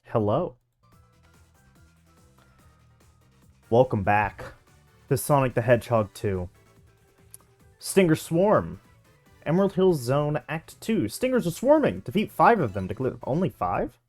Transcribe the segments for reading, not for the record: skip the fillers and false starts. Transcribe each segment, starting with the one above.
Hello. Welcome back to Sonic the Hedgehog 2. Stinger Swarm. Emerald Hills Zone Act 2. Stingers are swarming. Defeat 5 of them to clear... Only 5?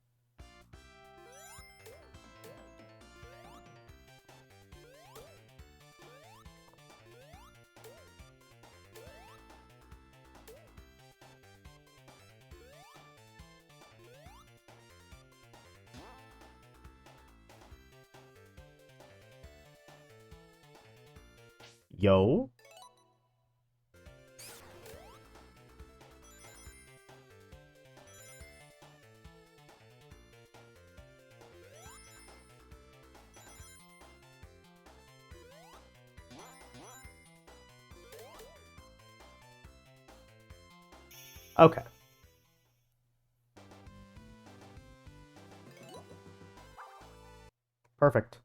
Yo. Okay. Perfect.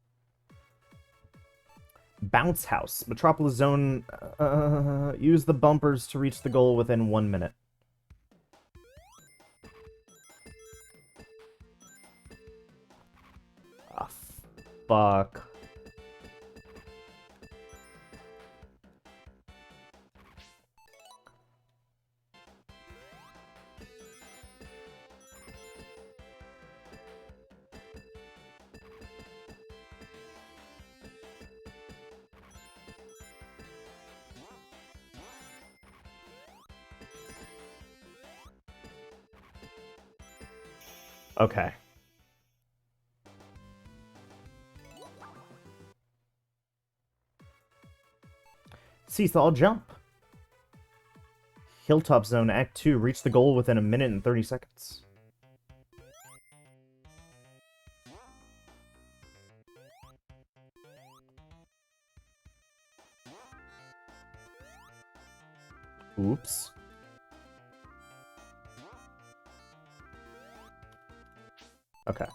Bounce House. Metropolis Zone. Use the bumpers to reach the goal within 1 minute. Ah, fuck. Okay. Seesaw Jump. Hilltop Zone Act 2. Reach the goal within 1 minute and 30 seconds. Oops. Okay.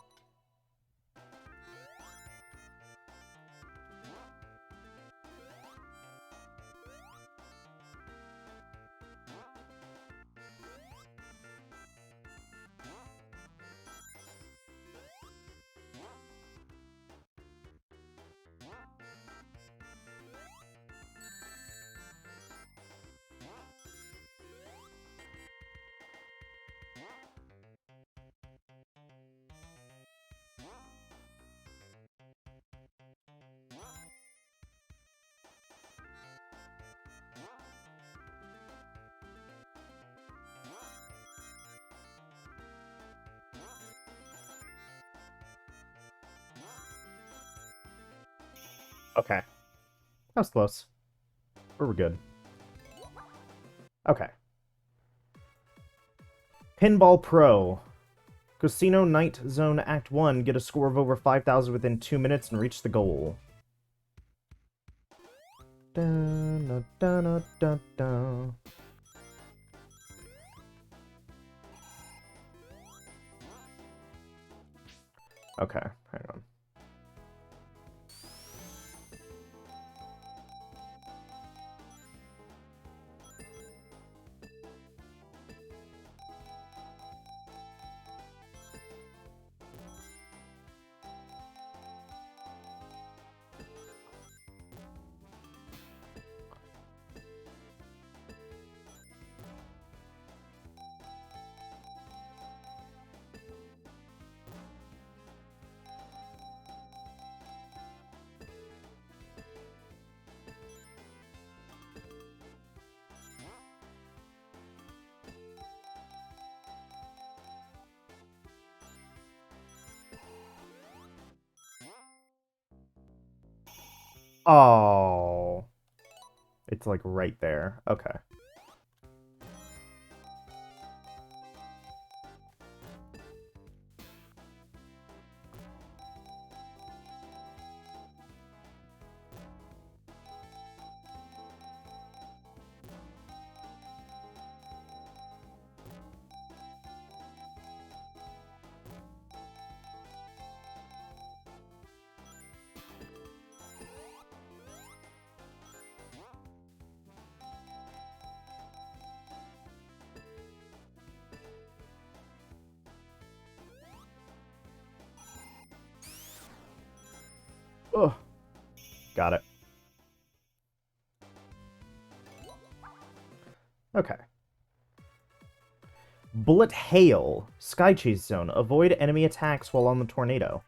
Okay. That was close. We're good. Okay. Pinball Pro. Casino Night Zone Act 1. Get a score of over 5,000 within 2 minutes and reach the goal. Dun, dun, dun, dun, dun. Okay, hang on. Oh. It's like right there. Okay. Ugh. Got it. Okay. Bullet Hail. Sky Chase Zone. Avoid enemy attacks while on the tornado.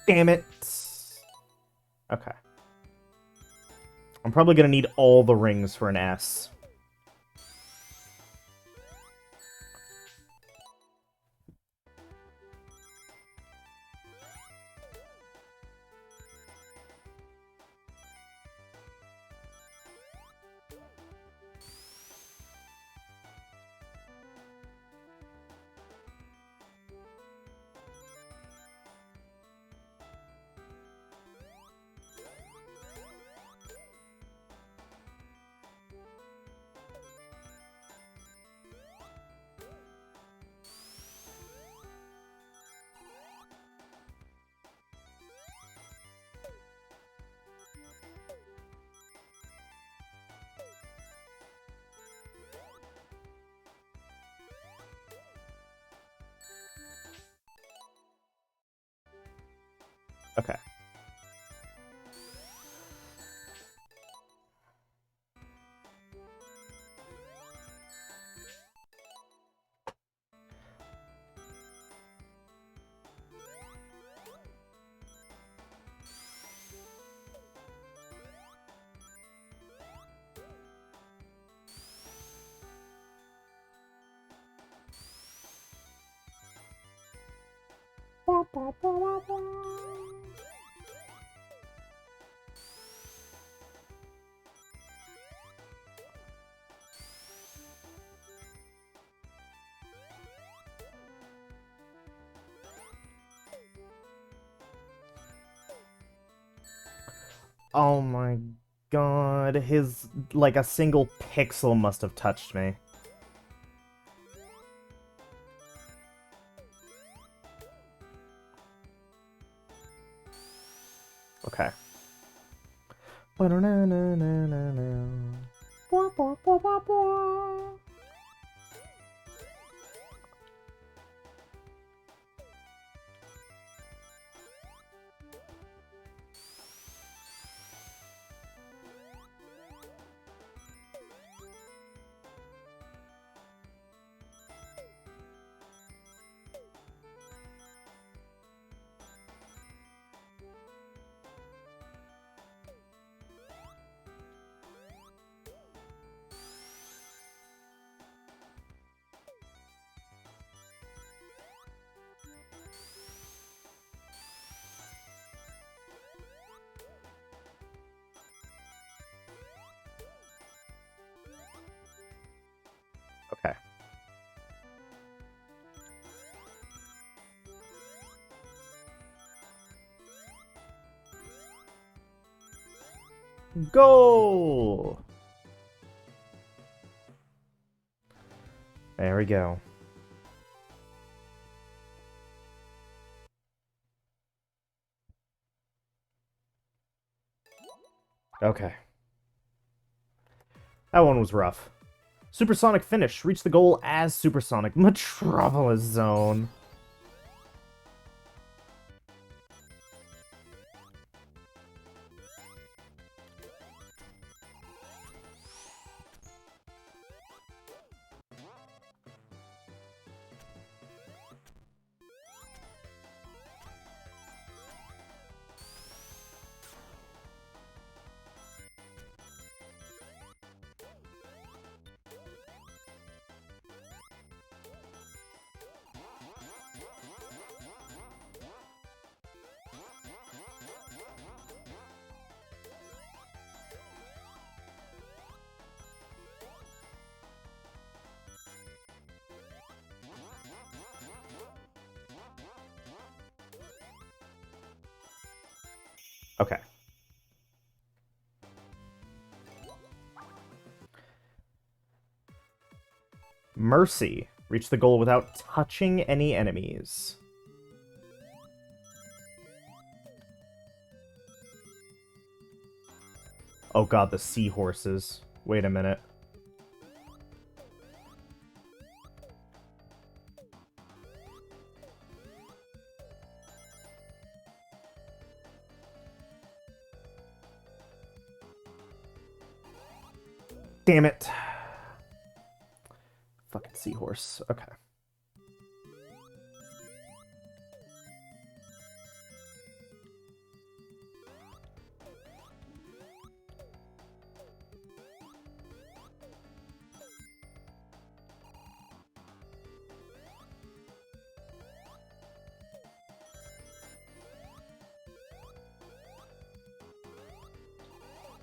Damn it. Okay. I'm probably gonna need all the rings for an S. Okay. Oh my god, his, like, a single pixel must have touched me. Okay. Okay. Go! There we go. Okay. That one was rough. Supersonic finish. Reach the goal as Supersonic. Metropolis Zone. Okay. Mercy. Reach the goal without touching any enemies. Oh god, the seahorses. Wait a minute. Damn it. Fucking seahorse. Okay.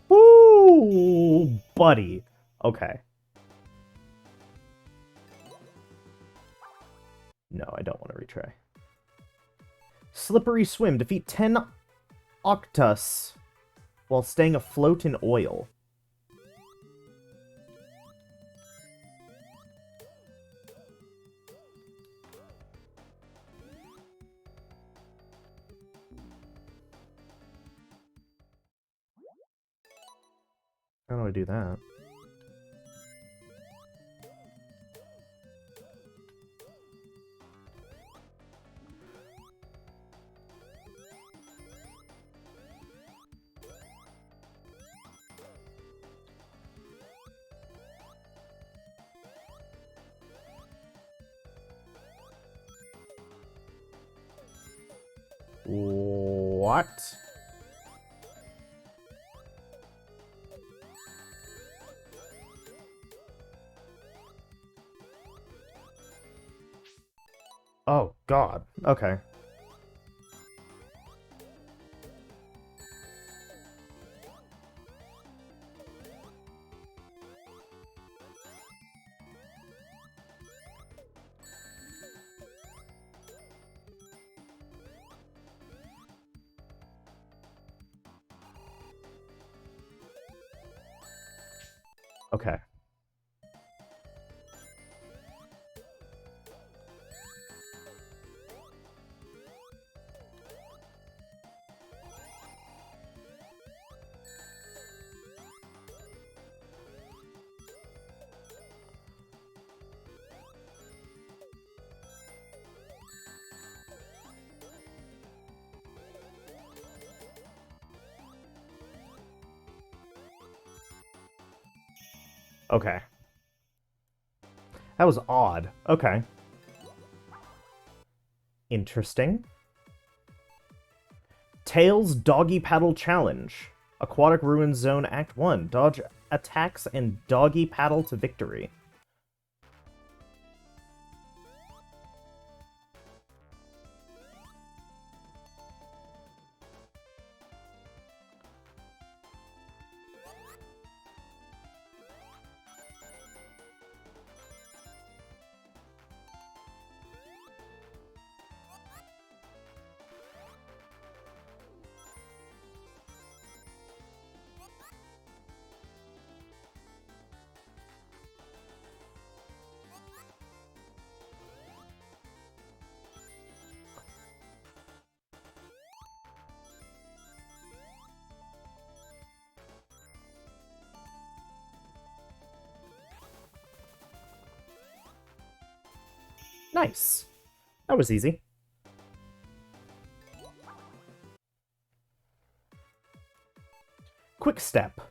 Woo! Buddy. Okay. No, I don't want to retry. Slippery Swim. Defeat 10 Octus while staying afloat in oil. How do I do that? What? Oh, God. Okay. Okay. Okay. That was odd. Okay. Interesting. Tails Doggy Paddle Challenge. Aquatic Ruins Zone Act 1. Dodge attacks and doggy paddle to victory. Nice. That was easy. Quick Step.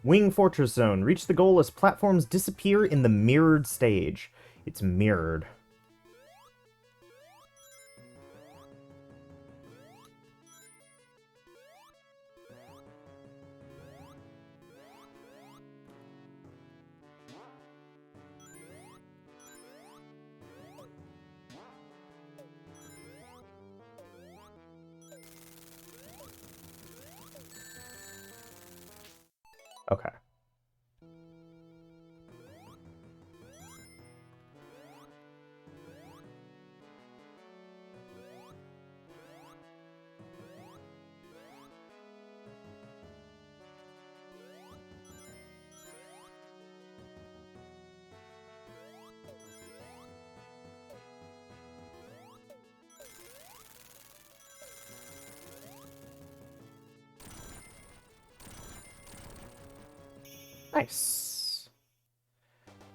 Wing Fortress Zone. Reach the goal as platforms disappear in the mirrored stage. It's mirrored. Okay. Nice.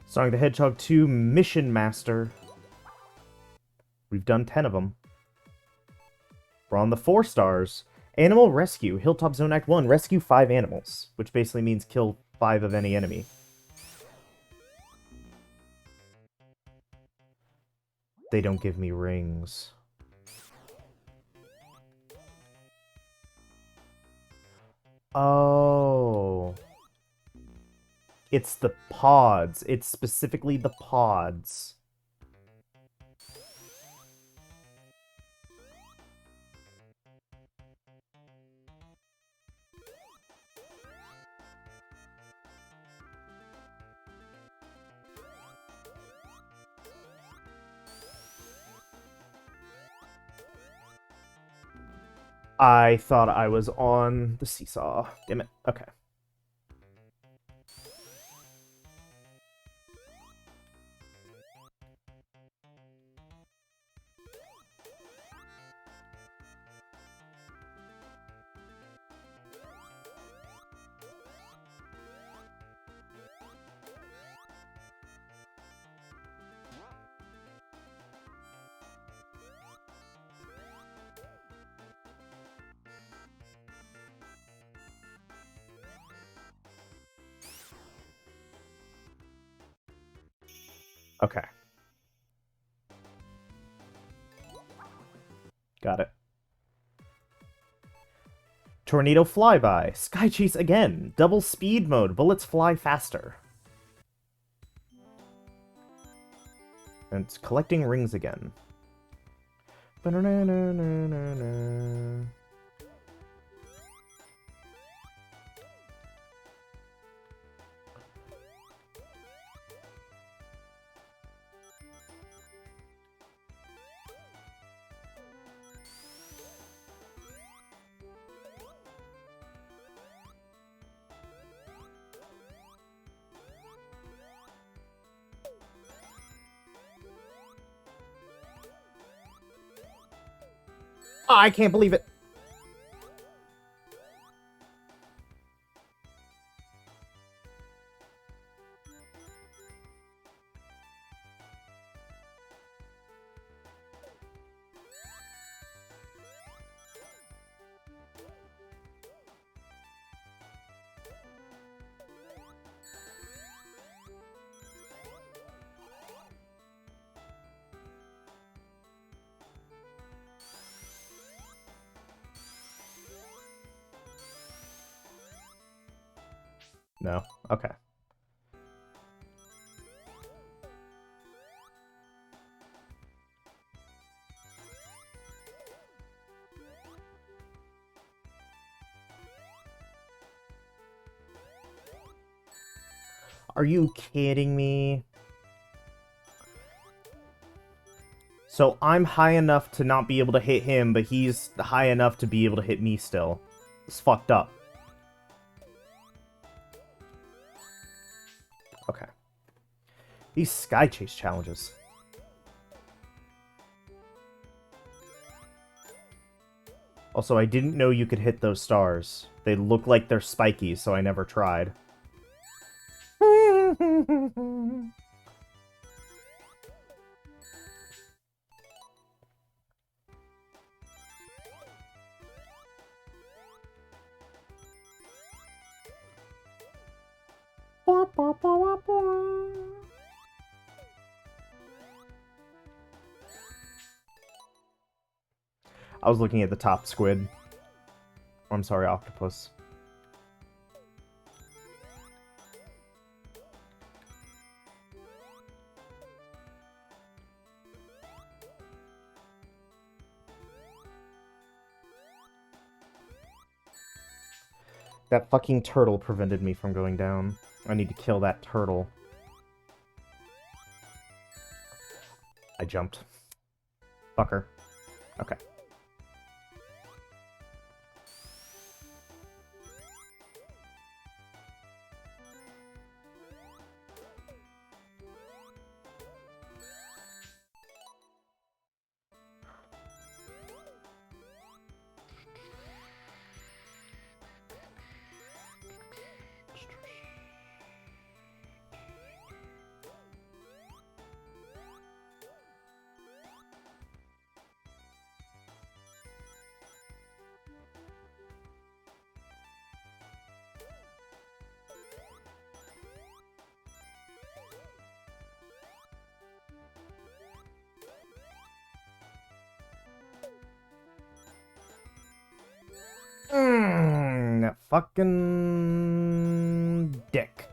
Sonic the Hedgehog 2 Mission Master. We've done 10 of them. We're on the 4 stars. Animal Rescue, Hilltop Zone Act 1. Rescue 5 animals, which basically means kill 5 of any enemy. They don't give me rings. Oh. It's the pods. It's specifically the pods. I thought I was on the seesaw. Damn it. Okay. Okay. Got it. Tornado Flyby. Sky Chase again. Double speed mode. Bullets fly faster. And it's collecting rings again. Ba-na-na-na-na-na-na. Oh, I can't believe it. No. Okay. Are you kidding me? So I'm high enough to not be able to hit him, but he's high enough to be able to hit me still. It's fucked up. Okay. These Sky Chase challenges. Also, I didn't know you could hit those stars. They look like they're spiky, so I never tried. I was looking at the top squid. I'm sorry, octopus. That fucking turtle prevented me from going down. I need to kill that turtle. I jumped. Fucker. Okay. Fucking dick.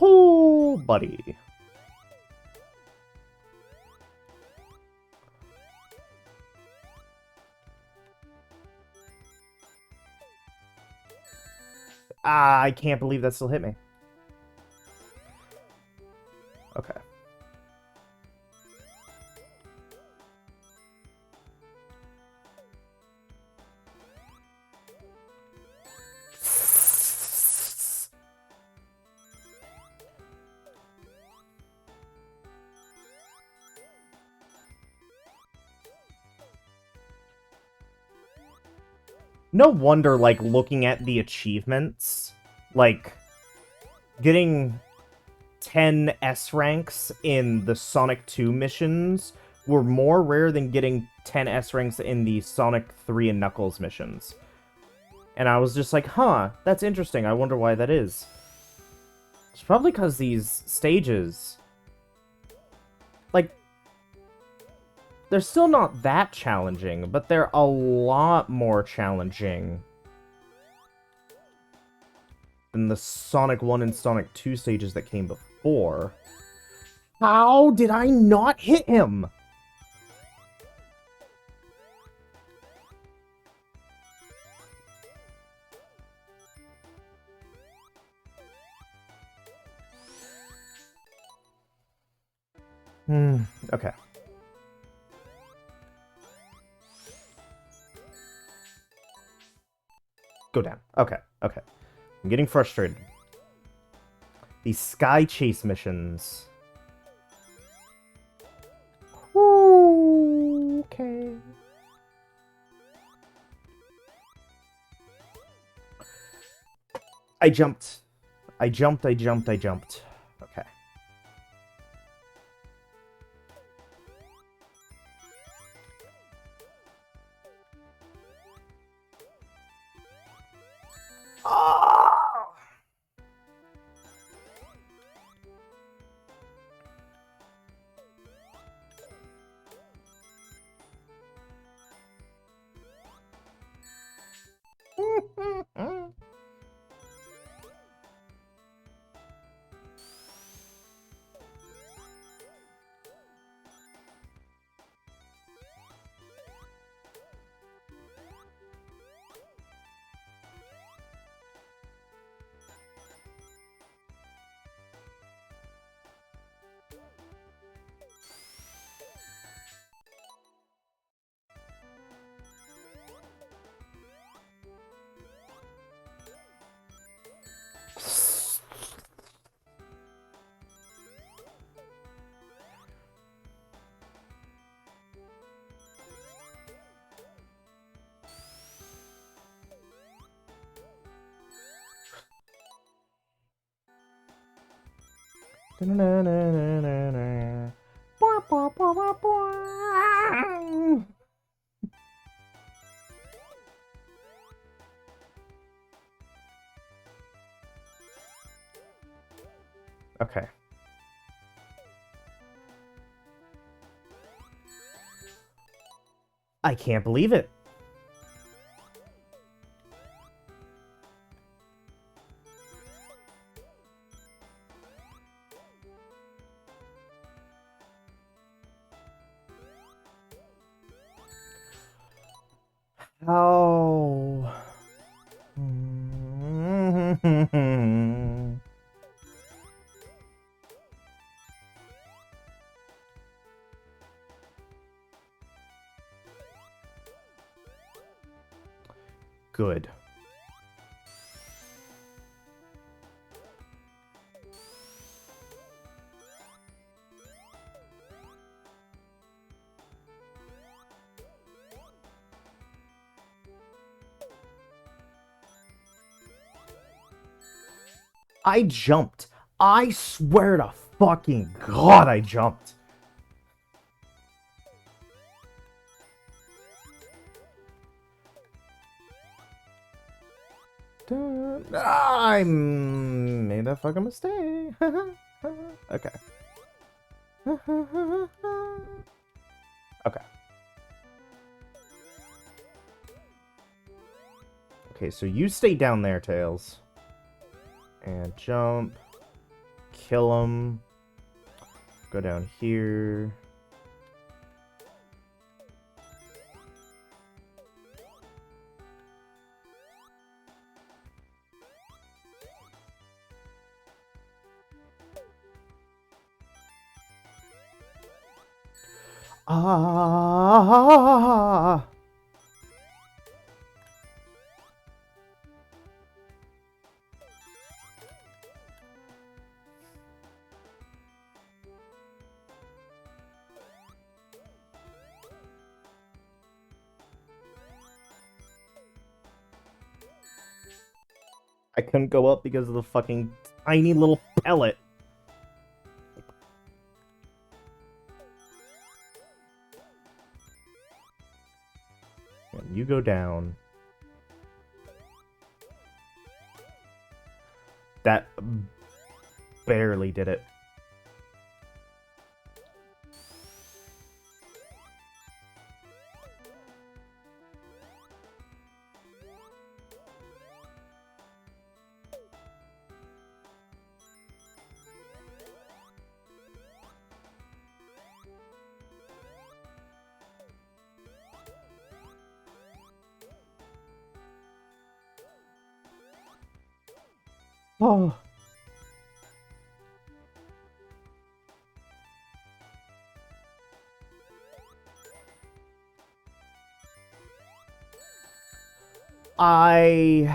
Oh, buddy. I can't believe that still hit me. Okay. No wonder, like, looking at the achievements, like, getting 10 S ranks in the Sonic 2 missions were more rare than getting 10 S ranks in the Sonic 3 and Knuckles missions. And I was just like, huh, that's interesting. I wonder why that is. It's probably because these stages, like, they're still not that challenging, but they're a lot more challenging than the Sonic 1 and Sonic 2 stages that came before. How did I not hit him? Okay. Go down. Okay, okay. I'm getting frustrated. These Sky Chase missions. Ooh, okay. I jumped. I jumped. Okay. Oh! Okay. I can't believe it. How? Good. I jumped. I swear to fucking God, I jumped. I made a fucking mistake. Okay. Okay. Okay, so you stay down there, Tails. And jump. Kill him. Go down here. Ah! I couldn't go up because of the fucking tiny little pellet. And you go down. That barely did it. Oh. I...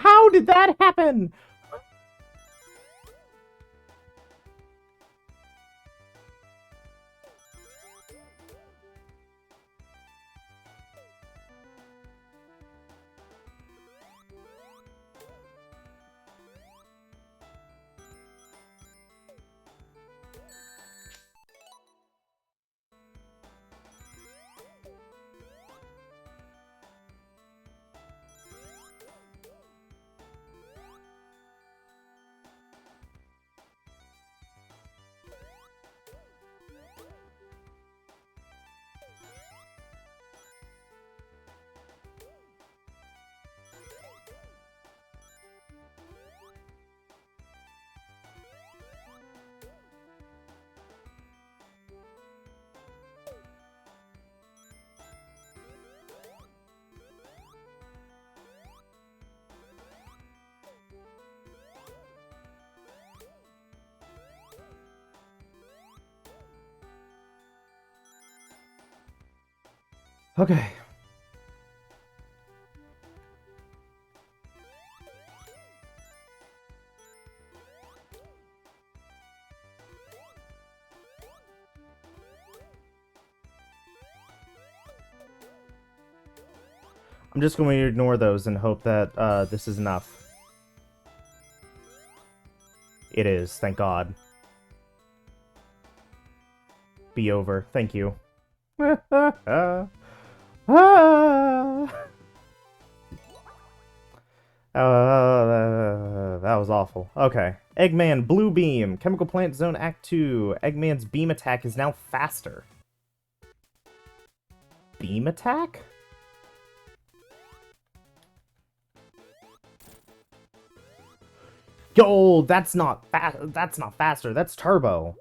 How did that happen? Okay. I'm just going to ignore those and hope that this is enough. It is, thank God. Be over. Thank you. That was awful. Okay. Eggman, Blue Beam. Chemical Plant Zone Act 2. Eggman's beam attack is now faster. Beam attack? Yo, that's not faster. That's turbo.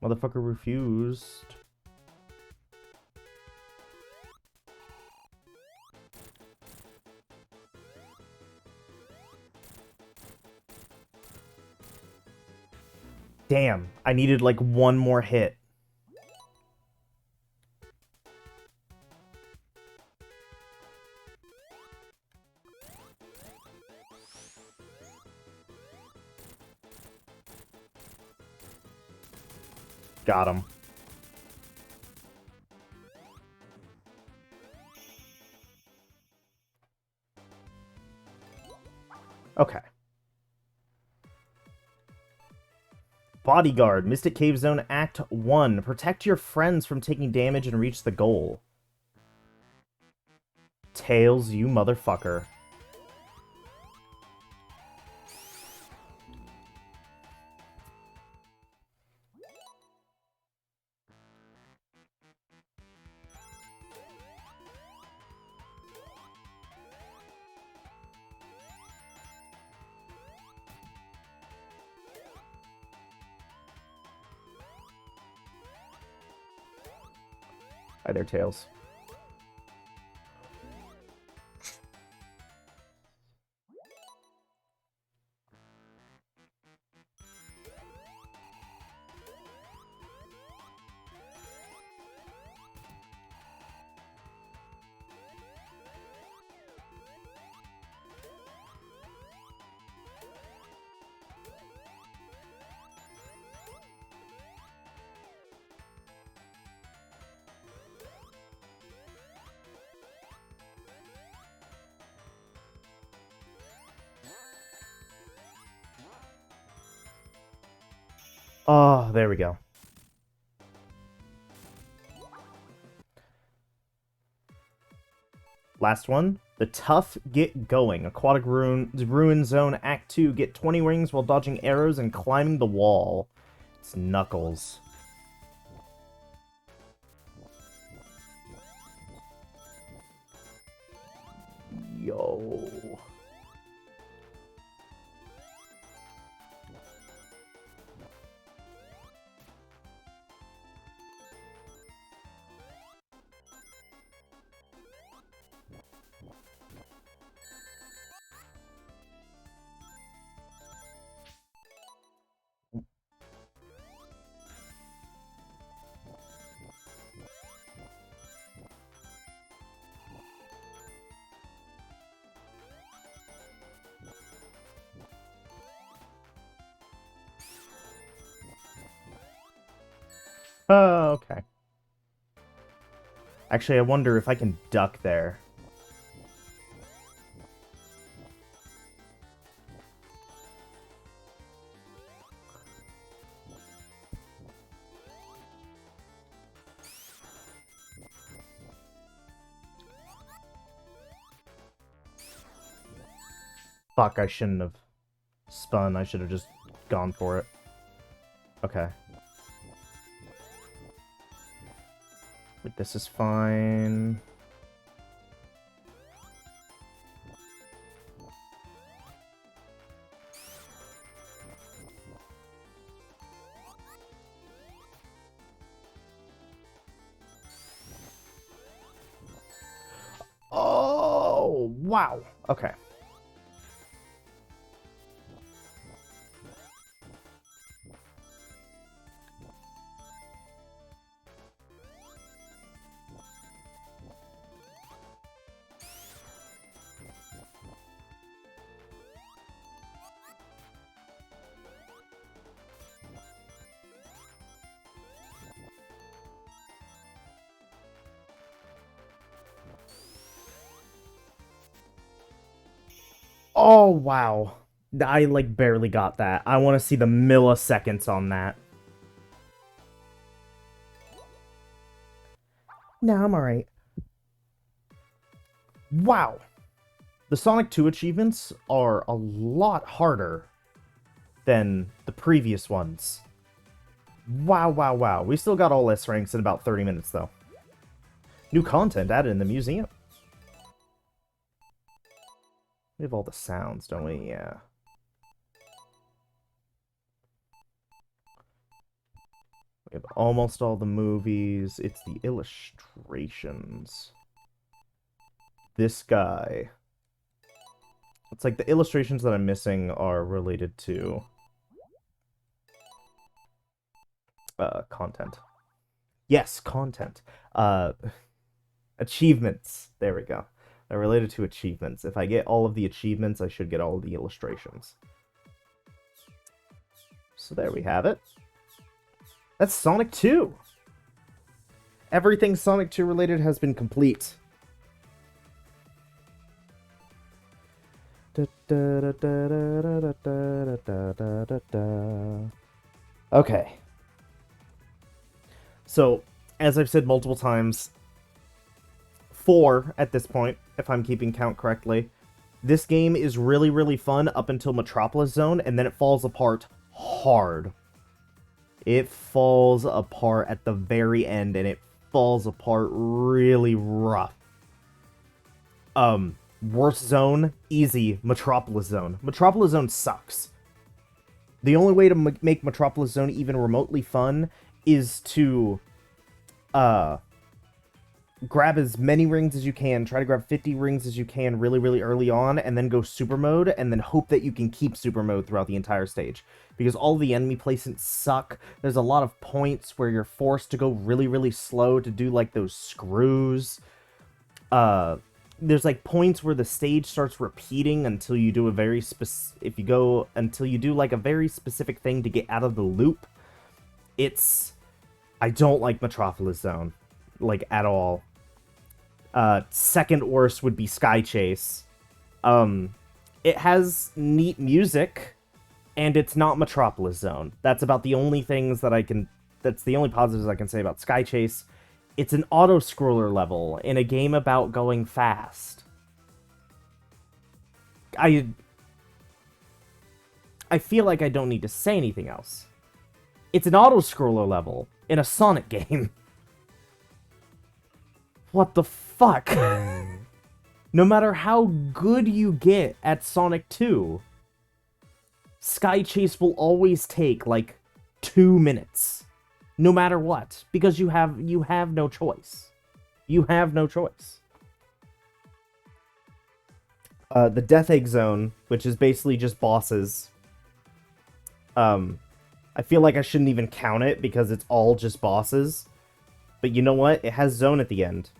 Motherfucker refused. Damn, I needed like one more hit. Got him. Okay. Bodyguard, Mystic Cave Zone Act 1. Protect your friends from taking damage and reach the goal. Tails, you motherfucker. Hi there, Tails. Oh, there we go. Last one. The Tough Get Going. Aquatic Ruin Zone Act 2. Get 20 rings while dodging arrows and climbing the wall. It's Knuckles. Yo. Oh, okay. Actually, I wonder if I can duck there. Fuck, I shouldn't have spun. I should have just gone for it. Okay. Wait, this is fine. Oh, wow. Okay. Oh, wow. I, like, barely got that. I want to see the milliseconds on that. No, I'm alright. Wow. The Sonic 2 achievements are a lot harder than the previous ones. Wow, wow, wow. We still got all S ranks in about 30 minutes, though. New content added in the museum. We have all the sounds, don't we? Yeah. We have almost all the movies. It's the illustrations. This guy. It's like the illustrations that I'm missing are related to Content. Yes, content. Achievements. There we go. They're related to achievements. If I get all of the achievements, I should get all of the illustrations. So there we have it. That's Sonic 2. Everything Sonic 2 related has been complete. Okay. So, as I've said multiple times, 4 at this point, if I'm keeping count correctly. This game is really, really fun up until Metropolis Zone, and then it falls apart hard. It falls apart at the very end, and it falls apart really rough. Worst zone, easy, Metropolis Zone. Metropolis Zone sucks. The only way to make Metropolis Zone even remotely fun is to, grab as many rings as you can, try to grab 50 rings as you can really, really early on, and then go super mode, and then hope that you can keep super mode throughout the entire stage. Because all the enemy placements suck. There's a lot of points where you're forced to go really, really slow to do, like, those screws. There's, like, points where the stage starts repeating until you do a very until you do, like, a very specific thing to get out of the loop. I don't like Metropolis Zone, like, at all. Second worst would be Sky Chase. It has neat music, and it's not Metropolis Zone. That's about the only things that that's the only positives I can say about Sky Chase. It's an auto-scroller level in a game about going fast. I feel like I don't need to say anything else. It's an auto-scroller level in a Sonic game. What the fuck? No matter how good you get at Sonic 2, Sky Chase will always take, like, 2 minutes. No matter what. Because you have no choice. You have no choice. The Death Egg Zone, which is basically just bosses. I feel like I shouldn't even count it because it's all just bosses. But you know what? It has zone at the end.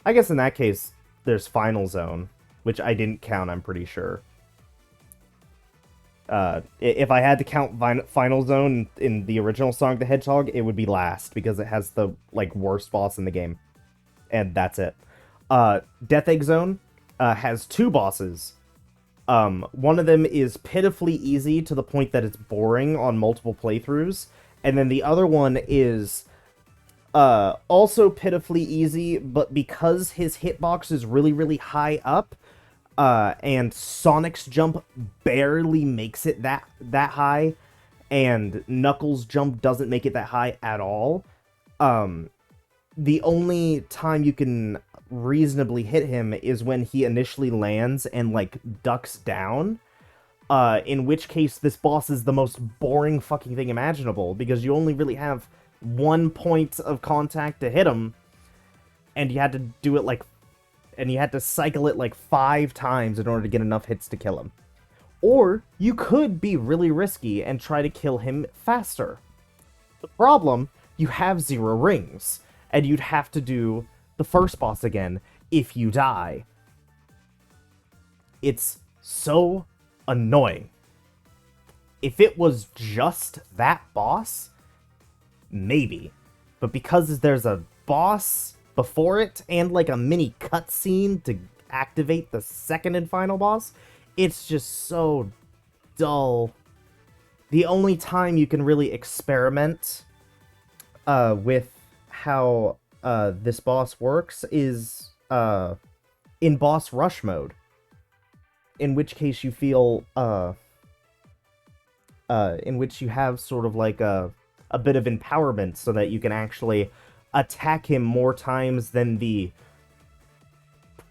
I guess in that case, there's Final Zone, which I didn't count, I'm pretty sure. If I had to count Final Zone in the original Sonic the Hedgehog, it would be last, because it has the, like, worst boss in the game. And that's it. Death Egg Zone has 2 bosses. One of them is pitifully easy to the point that it's boring on multiple playthroughs. And then the other one is also pitifully easy, but because his hitbox is really, really high up, and Sonic's jump barely makes it that high, and Knuckles' jump doesn't make it that high at all, the only time you can reasonably hit him is when he initially lands and, like, ducks down, in which case this boss is the most boring fucking thing imaginable, because you only really have 1 point of contact to hit him, and you had to do it, like, and you had to cycle it, like, 5 times in order to get enough hits to kill him. Or you could be really risky and try to kill him faster. The problem, you have 0 rings, and you'd have to do the first boss again if you die. It's so annoying. If it was just that boss, maybe. But because there's a boss before it and, like, a mini cutscene to activate the second and final boss, it's just so dull. The only time you can really experiment with how this boss works is in boss rush mode, in which case you feel in which you have sort of like a bit of empowerment so that you can actually attack him more times than the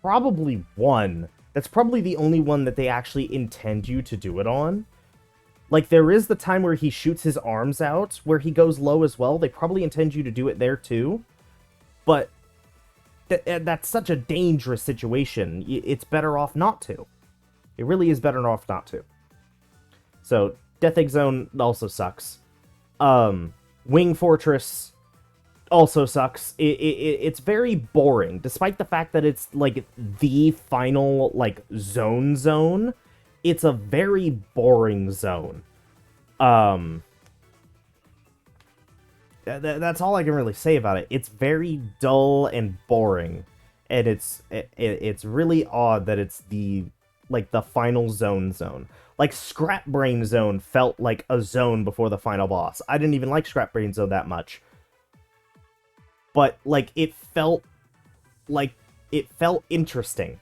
probably one. That's probably the only one that they actually intend you to do it on. Like, there is the time where he shoots his arms out, where he goes low as well. They probably intend you to do it there too. But that's such a dangerous situation. It's better off not to. It really is better off not to. So, Death Egg Zone also sucks. Wing Fortress also sucks. It's very boring, despite the fact that it's like the final like zone. It's a very boring zone. That's all I can really say about it. It's very dull and boring, and it's really odd that it's the final zone. Like Scrap Brain Zone felt like a zone before the final boss. I didn't even like Scrap Brain Zone that much, but like it felt interesting.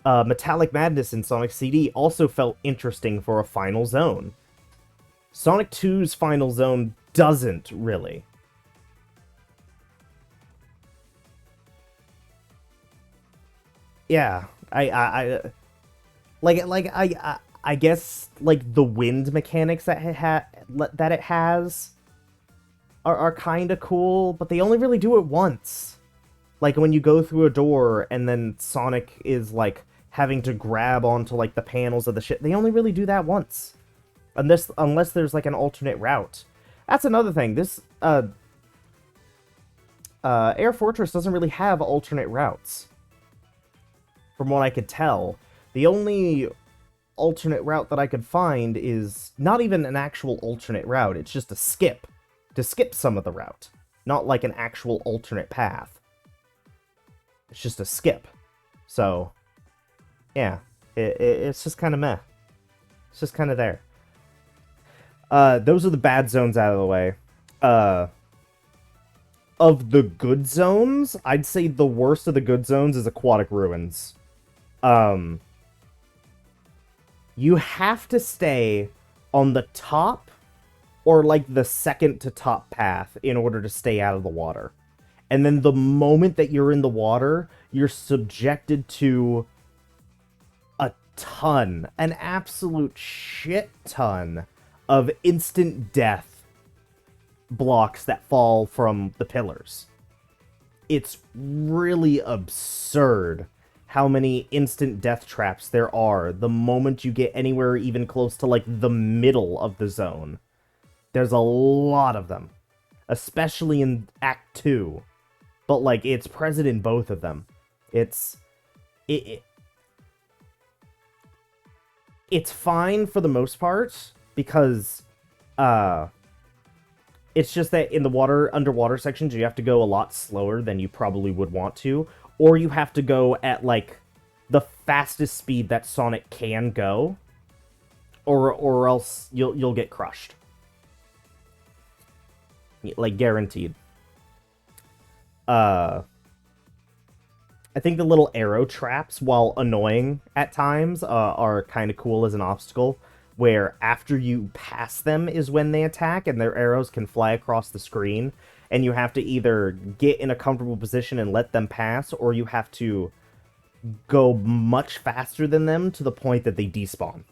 Metallic Madness in Sonic CD also felt interesting for a final zone. Sonic 2's final zone doesn't really. Yeah, I guess like the wind mechanics that it has are kind of cool, but they only really do it once. Like when you go through a door and then Sonic is like having to grab onto like the panels of the ship. They only really do that once. Unless there's like an alternate route. That's another thing. This Air Fortress doesn't really have alternate routes. From what I could tell, the only alternate route that I could find is not even an actual alternate route. It's just a skip. To skip some of the route. Not like an actual alternate path. It's just a skip. So, yeah. It's just kind of meh. It's just kind of there. Those are the bad zones out of the way. Of the good zones, I'd say the worst of the good zones is Aquatic Ruins. You have to stay on the top or like the second to top path in order to stay out of the water. And then the moment that you're in the water, you're subjected to a ton, an absolute shit ton of instant death blocks that fall from the pillars. It's really absurd how many instant death traps there are the moment you get anywhere even close to like the middle of the zone. There's a lot of them, especially in Act 2. But like it's present in both of them. It's fine for the most part because it's just that in the underwater sections you have to go a lot slower than you probably would want to, or you have to go at like the fastest speed that Sonic can go, or else you'll get crushed. Like guaranteed. I think the little arrow traps, while annoying at times, are kind of cool as an obstacle, where after you pass them is when they attack, and their arrows can fly across the screen, and you have to either get in a comfortable position and let them pass, or you have to go much faster than them to the point that they despawn.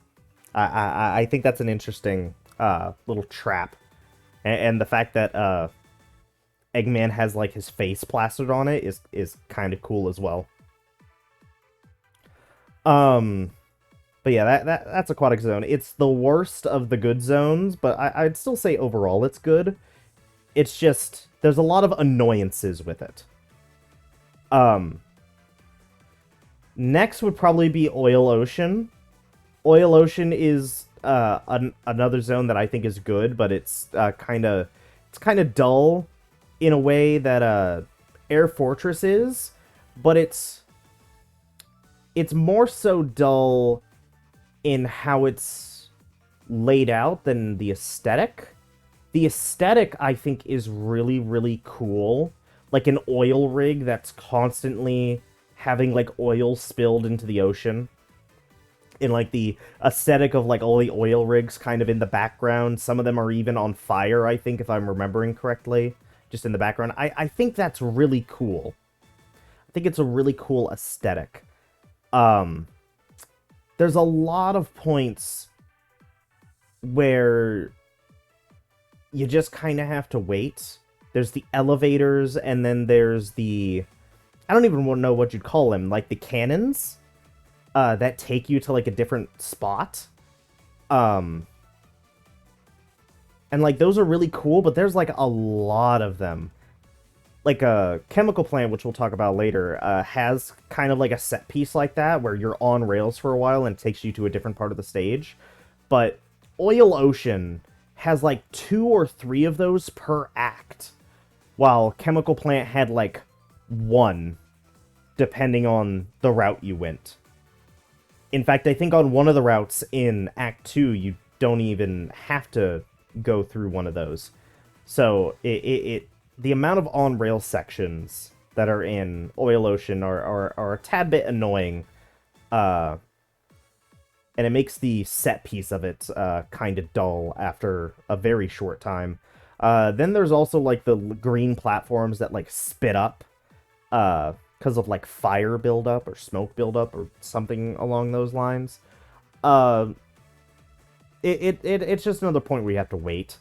I think that's an interesting little trap. And the fact that Eggman has like his face plastered on it is kind of cool as well. But yeah, that's Aquatic Zone. It's the worst of the good zones, but I'd still say overall it's good. It's just there's a lot of annoyances with it. Next would probably be Oil Ocean. Oil Ocean is another zone that I think is good, but it's kind of dull in a way that Air Fortress is, but it's more so dull in how it's laid out than the aesthetic. The aesthetic, I think, is really, really cool. Like an oil rig that's constantly having like oil spilled into the ocean. In like the aesthetic of like all the oil rigs kind of in the background. Some of them are even on fire, I think, if I'm remembering correctly. Just in the background. I think that's really cool. I think it's a really cool aesthetic. There's a lot of points where you just kind of have to wait. There's the elevators, and then there's the... I don't even know what you'd call them. Like the cannons that take you to like a different spot. And, like, those are really cool, but there's, like, a lot of them. Like, a chemical plant, which we'll talk about later, has kind of like a set piece like that, where you're on rails for a while and it takes you to a different part of the stage. But Oil Ocean has, like, 2 or 3 of those per act, while Chemical Plant had, like, 1, depending on the route you went. In fact, I think on one of the routes in Act 2, you don't even have to go through one of those. So, the amount of on-rail sections that are in Oil Ocean are a tad bit annoying, and it makes the set piece of it kind of dull after a very short time. Then there's also, like, the green platforms that, like, spit up, because of, like, fire buildup or smoke buildup or something along those lines. It's just another point where you have to wait.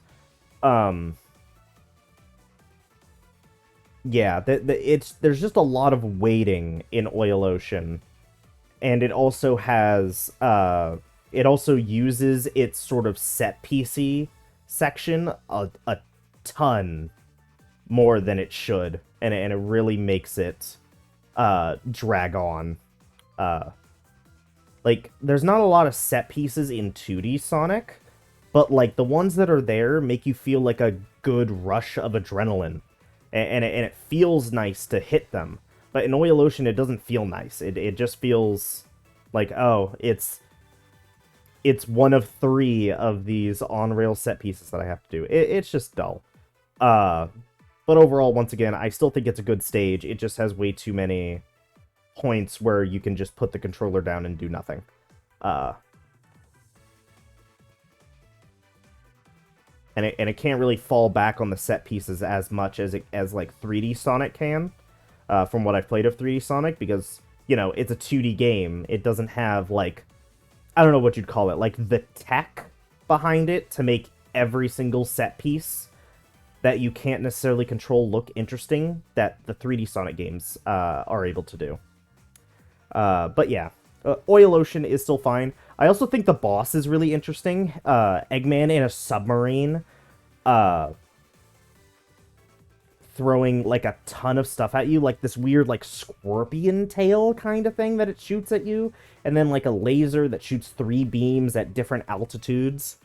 Yeah, there's just a lot of waiting in Oil Ocean, and it also has it also uses its sort of set piecey section a ton more than it should, and it really makes it drag on. Like, there's not a lot of set pieces in 2D Sonic, but, like, the ones that are there make you feel like a good rush of adrenaline. And it feels nice to hit them. But in Oil Ocean, it doesn't feel nice. It just feels like, oh, it's one of 3 of these on-rail set pieces that I have to do. It's just dull. But overall, once again, I still think it's a good stage. It just has way too many points where you can just put the controller down and do nothing. And it can't really fall back on the set pieces as much as like 3D Sonic can, from what I've played of 3D Sonic, because, you know, it's a 2D game. It doesn't have, like, I don't know what you'd call it, like, the tech behind it to make every single set piece that you can't necessarily control look interesting that the 3D Sonic games are able to do. But yeah, Oil Ocean is still fine. I also think the boss is really interesting. Eggman in a submarine, throwing, like, a ton of stuff at you, like this weird, like, scorpion tail kind of thing that it shoots at you, and then, like, a laser that shoots 3 beams at different altitudes.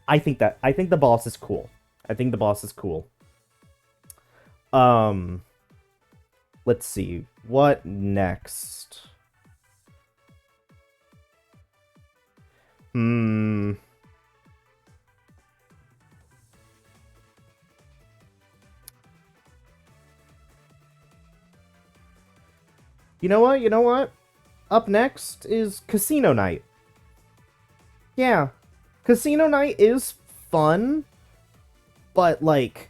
I think the boss is cool. I think the boss is cool. Let's see. What next? You know what? You know what? Up next is Casino Night. Yeah. Casino Night is fun, but, like,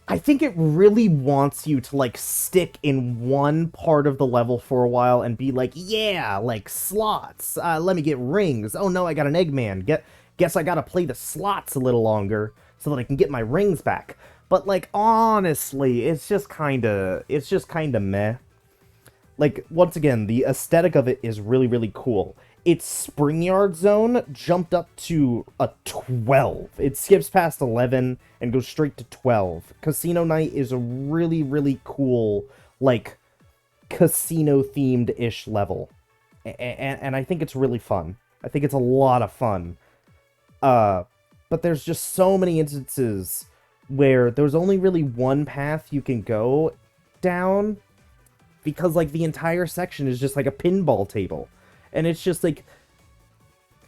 I think it really wants you to, like, stick in one part of the level for a while and be like, yeah, like, slots. Let me get rings. Oh no, I got an Eggman. Guess I gotta play the slots a little longer so that I can get my rings back. But, like, honestly, it's just kinda meh. Like, once again, the aesthetic of it is really, really cool. Its Spring Yard Zone jumped up to a 12. It skips past 11 and goes straight to 12. Casino Night is a really, really cool, like, casino-themed-ish level. And I think it's really fun. I think it's a lot of fun. But there's just so many instances where there's only really one path you can go down, because, like, the entire section is just like a pinball table. And it's just like,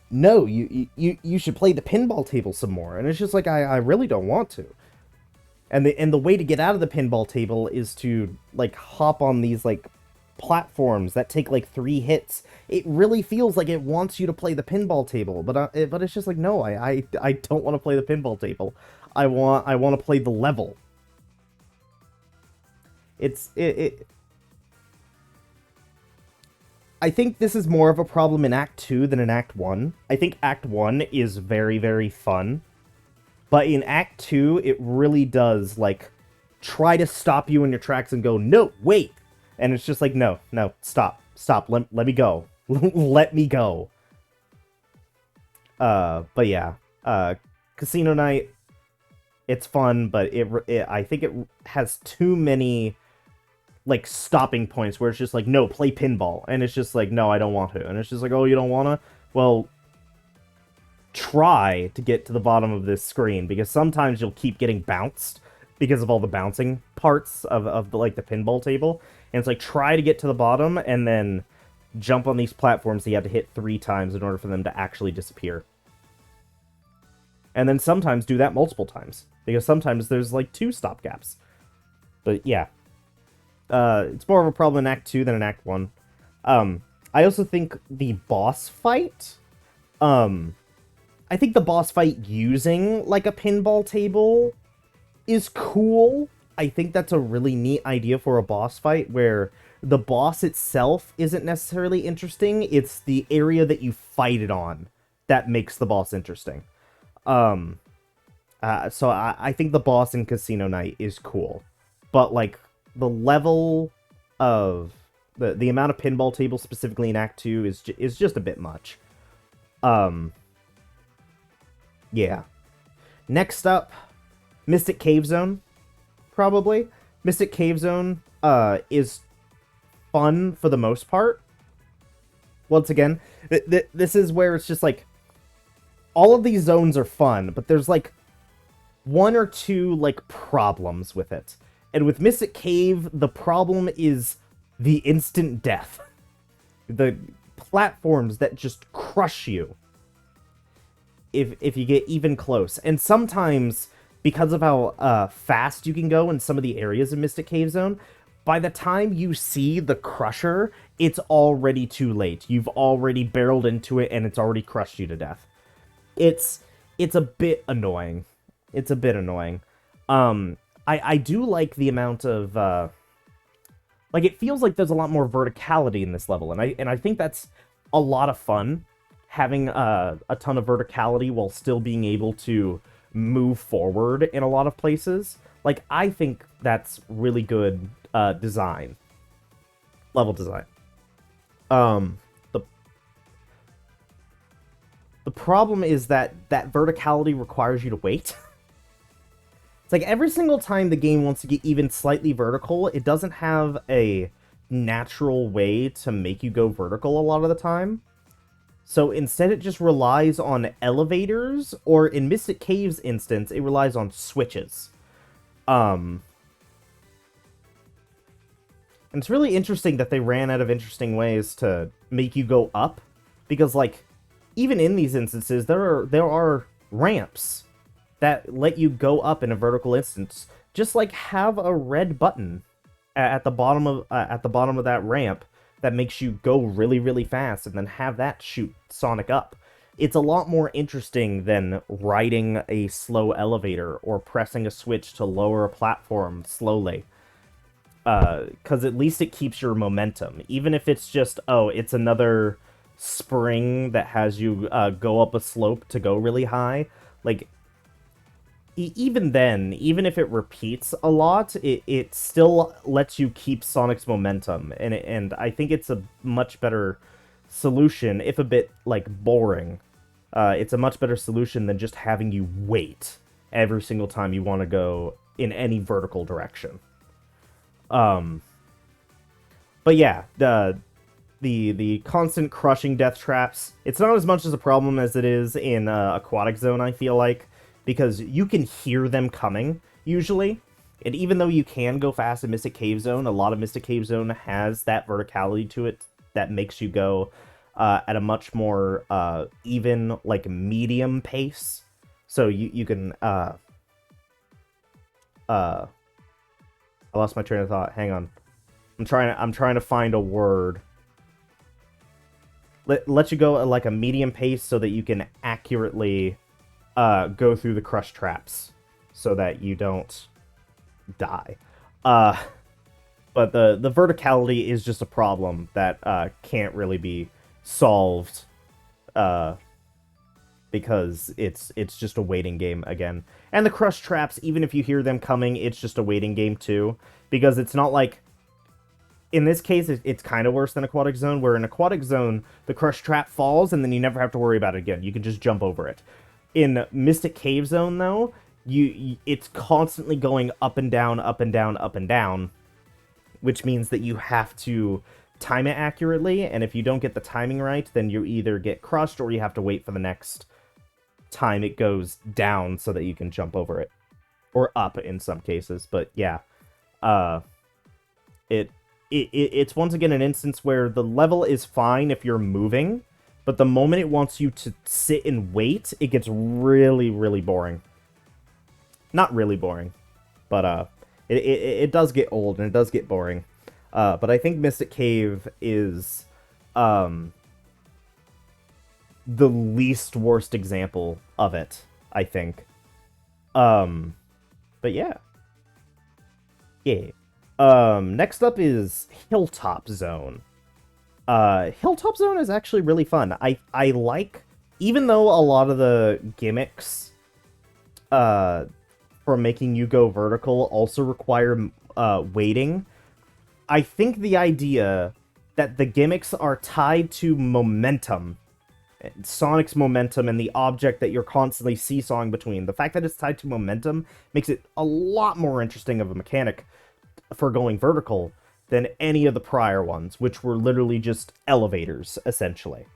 no, you should play the pinball table some more. And it's just like, I really don't want to. And the way to get out of the pinball table is to, like, hop on these, like, platforms that take, like, 3 hits. It really feels like it wants you to play the pinball table, but it's just like, no, I don't want to play the pinball table. I want to play the level. I think this is more of a problem in Act 2 than in Act 1. I think Act 1 is very, very fun. But in Act 2, it really does, like, try to stop you in your tracks and go, no, wait! And it's just like, no, stop, let me go. Let me go. But yeah, Casino Night, It's fun, but I think it has too many like stopping points where it's just like, no, play pinball, and it's just like, no, I don't want to, and it's just like, oh, you don't wanna? Well, try to get to the bottom of this screen, because sometimes you'll keep getting bounced because of all the bouncing parts of the, like, the pinball table, and it's like, try to get to the bottom and then jump on these platforms that you have to hit 3 times in order for them to actually disappear. And then sometimes do that multiple times, because sometimes there's like 2 stop gaps. But yeah, it's more of a problem in Act 2 than in Act 1. I also think the boss fight, I think the boss fight using, like, a pinball table is cool. I think that's a really neat idea for a boss fight, where the boss itself isn't necessarily interesting, it's the area that you fight it on that makes the boss interesting. So I think the boss in Casino Night is cool. But, like, the level of... The amount of pinball tables specifically in Act 2 is just a bit much. Yeah. Next up, Mystic Cave Zone, probably. Mystic Cave Zone is fun for the most part. Once again, this is where it's just like, all of these zones are fun, but there's like 1 or 2 like problems with it. And with Mystic Cave, the problem is the instant death. The platforms that just crush you if you get even close. And sometimes, because of how fast you can go in some of the areas of Mystic Cave Zone, by the time you see the crusher, it's already too late. You've already barreled into it and it's already crushed you to death. It's a bit annoying. It's a bit annoying. I do like the amount of like, it feels like there's a lot more verticality in this level, and I think that's a lot of fun, having a ton of verticality while still being able to move forward in a lot of places. Like, I think that's really good design. Level design. The problem is that verticality requires you to wait. It's like every single time the game wants to get even slightly vertical, it doesn't have a natural way to make you go vertical a lot of the time. So instead it just relies on elevators, or in Mystic Cave's instance, it relies on switches. And it's really interesting that they ran out of interesting ways to make you go up, because, like, even in these instances, there are ramps that let you go up in a vertical instance. Just, like, have a red button at the bottom of that ramp that makes you go really, really fast, and then have that shoot Sonic up. It's a lot more interesting than riding a slow elevator or pressing a switch to lower a platform slowly. Because at least it keeps your momentum. Even if it's just, oh, it's another spring that has you go up a slope to go really high. Like, even then, even if it repeats a lot, it still lets you keep Sonic's momentum. And I think it's a much better solution, if a bit, like, boring. It's a much better solution than just having you wait every single time you want to go in any vertical direction. But yeah, the constant crushing death traps, it's not as much as a problem as it is in Aquatic Zone, I feel like, because you can hear them coming, usually. And even though you can go fast in Mystic Cave Zone, a lot of Mystic Cave Zone has that verticality to it that makes you go at a much more even, like, medium pace. So you can... I lost my train of thought. Hang on. I'm trying to find a word. Let you go at, like, a medium pace so that you can accurately go through the crush traps so that you don't die. But the verticality is just a problem that can't really be solved because it's just a waiting game again. And the crush traps, even if you hear them coming, it's just a waiting game too, because it's not like, in this case, it's kind of worse than Aquatic Zone, where in Aquatic Zone, the crush trap falls and then you never have to worry about it again. You can just jump over it. In Mystic Cave Zone, though, it's constantly going up and down, up and down, up and down, which means that you have to time it accurately, and if you don't get the timing right, then you either get crushed or you have to wait for the next time it goes down so that you can jump over it. Or up in some cases, but yeah. Uh, it's once again an instance where the level is fine if you're moving, but the moment it wants you to sit and wait, it gets really, really boring. Not really boring, but it does get old and it does get boring. But I think Mystic Cave is the least worst example of it, I think. But yeah. Yeah. Next up is Hilltop Zone. Hilltop Zone is actually really fun. I like, even though a lot of the gimmicks for making you go vertical also require waiting, I think the idea that the gimmicks are tied to momentum, Sonic's momentum, and the object that you're constantly seesawing between, the fact that it's tied to momentum makes it a lot more interesting of a mechanic for going vertical than any of the prior ones, which were literally just elevators, essentially.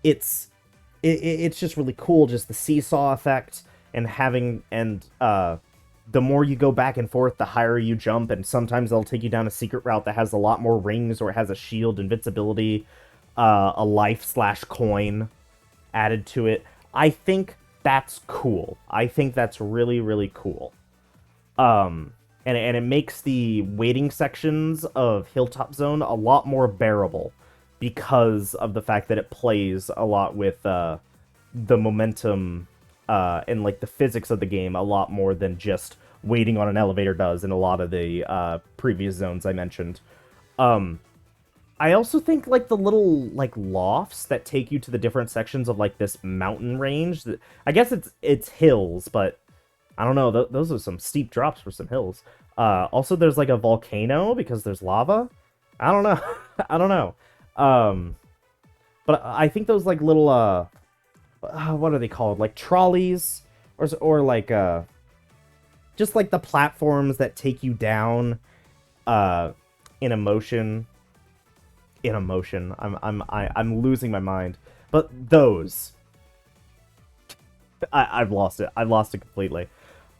It's just really cool, just the seesaw effect, and having, and the more you go back and forth, the higher you jump, and sometimes they'll take you down a secret route that has a lot more rings, or it has a shield, invincibility, a life/coin added to it. I think that's cool. I think that's really, really cool. And it makes the waiting sections of Hilltop Zone a lot more bearable because of the fact that it plays a lot with the momentum and like the physics of the game a lot more than just waiting on an elevator does in a lot of the previous zones I mentioned. I also think like the little like lofts that take you to the different sections of like this mountain range. I guess it's hills, but I don't know. Those are some steep drops for some hills. Also, there's like a volcano because there's lava. I don't know. I don't know. But I think those like little what are they called? Like trolleys, or like just like the platforms that take you down in a motion. In a motion. I'm losing my mind. But those, I've lost it. I've lost it completely.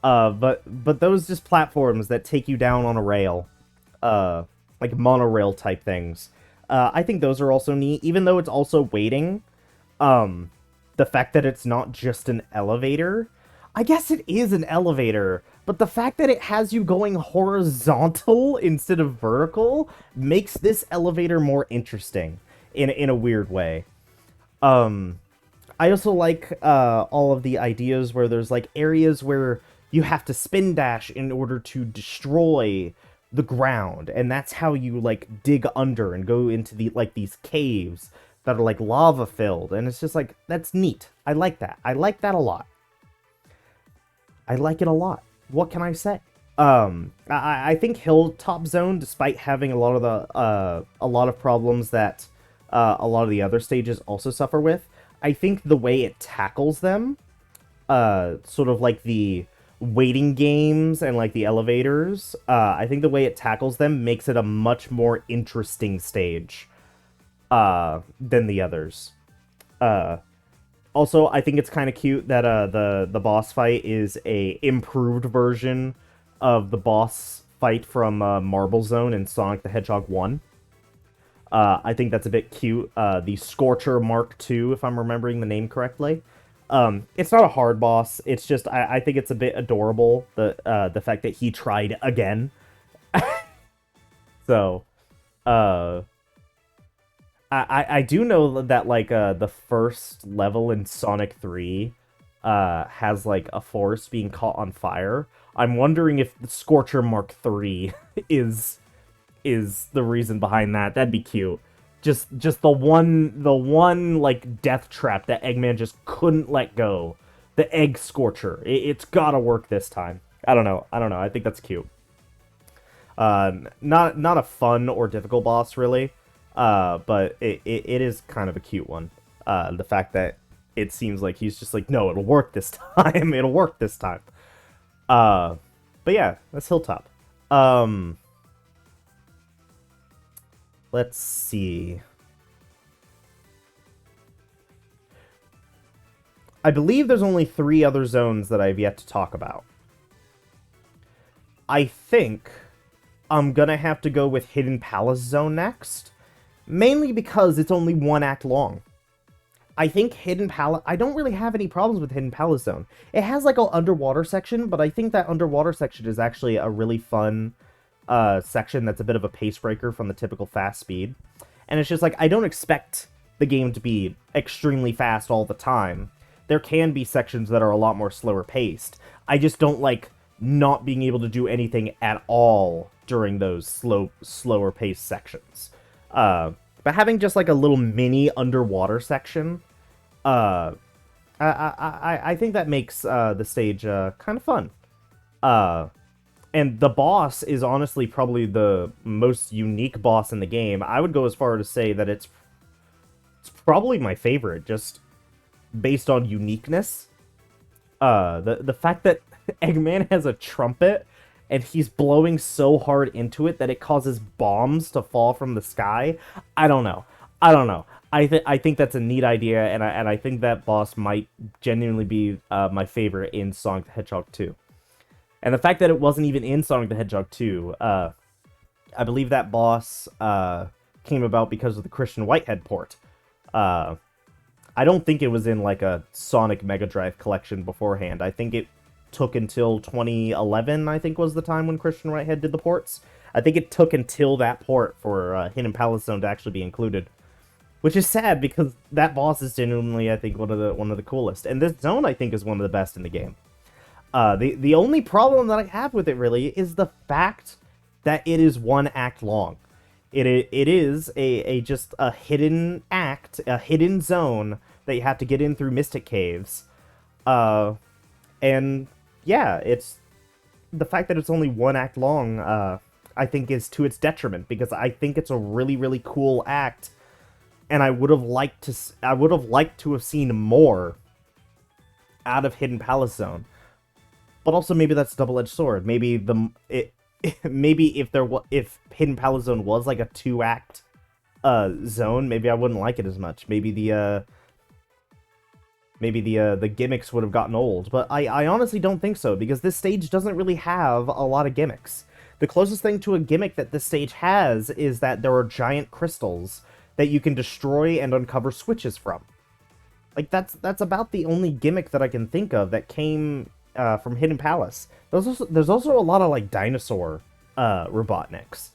But those just platforms that take you down on a rail, like monorail type things. I think those are also neat, even though it's also waiting. The fact that it's not just an elevator. I guess it is an elevator, but the fact that it has you going horizontal instead of vertical makes this elevator more interesting in a weird way. I also like all of the ideas where there's like areas where you have to spin dash in order to destroy the ground, and that's how you like dig under and go into the like these caves that are like lava filled, and it's just like, that's neat. I like that. I like that a lot. I like it a lot. What can I say? I think Hilltop Zone, despite having a lot of the a lot of problems that a lot of the other stages also suffer with, I think the way it tackles them, sort of like the waiting games and like the elevators, I think the way it tackles them makes it a much more interesting stage than the others. Also, I think it's kind of cute that the boss fight is a improved version of the boss fight from Marble Zone in Sonic the Hedgehog 1. I think that's a bit cute. The Scorcher Mark II, if I'm remembering the name correctly. It's not a hard boss. It's just I think it's a bit adorable, the fact that he tried again. So, I do know that like the first level in Sonic 3 has like a forest being caught on fire. I'm wondering if the Scorcher Mark III is the reason behind that. That'd be cute. Just the one like death trap that Eggman just couldn't let go. The Egg Scorcher. It's gotta work this time. I don't know. I think that's cute. Not a fun or difficult boss really. But it is kind of a cute one. The fact that it seems like he's just like, no, it'll work this time. It'll work this time. But yeah, that's Hilltop. Let's see. I believe there's only 3 other zones that I've yet to talk about. I think I'm gonna have to go with Hidden Palace Zone next, mainly because it's only 1 act long. I think Hidden Palace... I don't really have any problems with Hidden Palace Zone. It has, like, an underwater section, but I think that underwater section is actually a really fun section that's a bit of a pace breaker from the typical fast speed. And it's just, like, I don't expect the game to be extremely fast all the time. There can be sections that are a lot more slower paced. I just don't like not being able to do anything at all during those slower paced sections. But having just, like, a little mini underwater section... I think that makes the stage kind of fun. And the boss is honestly probably the most unique boss in the game. I would go as far as to say that it's probably my favorite, just based on uniqueness. The fact that Eggman has a trumpet and he's blowing so hard into it that it causes bombs to fall from the sky. I don't know. I think that's a neat idea, and I think that boss might genuinely be my favorite in Sonic the Hedgehog 2. And the fact that it wasn't even in Sonic the Hedgehog 2, I believe that boss came about because of the Christian Whitehead port. I don't think it was in like a Sonic Mega Drive collection beforehand. I think it took until 2011, I think was the time when Christian Whitehead did the ports. I think it took until that port for Hidden Palace Zone to actually be included. Which is sad, because that boss is genuinely, I think, one of the coolest. And this zone, I think, is one of the best in the game. The only problem that I have with it, really, is the fact that it is 1 act long. It is just a hidden act, a hidden zone that you have to get in through Mystic Caves. And, yeah, it's... The fact that it's only 1 act long, I think, is to its detriment, because I think it's a really, really cool act. And I would have liked to have seen more out of Hidden Palace Zone. But also maybe that's a double-edged sword. Maybe maybe if Hidden Palace Zone was like a 2-act zone, maybe I wouldn't like it as much. Maybe the gimmicks would have gotten old. But I honestly don't think so, because this stage doesn't really have a lot of gimmicks. The closest thing to a gimmick that this stage has is that there are giant crystals that you can destroy and uncover switches from. Like, that's about the only gimmick that I can think of that came from Hidden Palace. There's also a lot of, like, dinosaur Robotniks,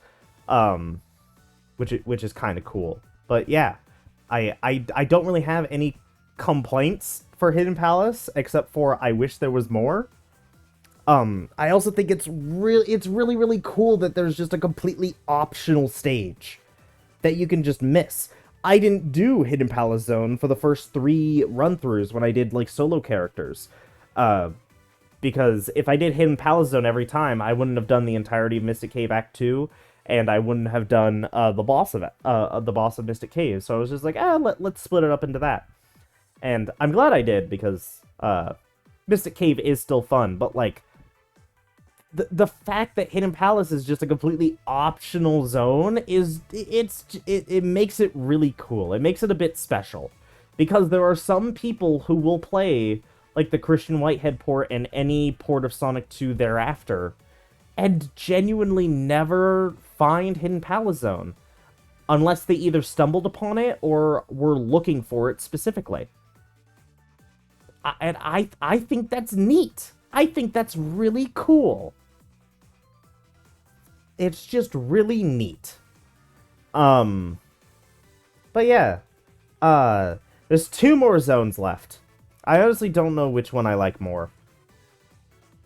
which is kind of cool. But yeah, I don't really have any complaints for Hidden Palace, except for I wish there was more. I also think it's really, really cool that there's just a completely optional stage that you can just miss. I didn't do Hidden Palace Zone for the first 3 run-throughs when I did, like, solo characters. Because if I did Hidden Palace Zone every time, I wouldn't have done the entirety of Mystic Cave Act 2, and I wouldn't have done the boss of Mystic Cave. So I was just like, let's split it up into that. And I'm glad I did, because Mystic Cave is still fun, but, like, the fact that Hidden Palace is just a completely optional zone it makes it really cool. It makes it a bit special, because there are some people who will play like the Christian Whitehead port and any port of Sonic 2 thereafter and genuinely never find Hidden Palace Zone unless they either stumbled upon it or were looking for it specifically. And I think that's neat. I think that's really cool. It's just really neat. But yeah. There's 2 more zones left. I honestly don't know which one I like more.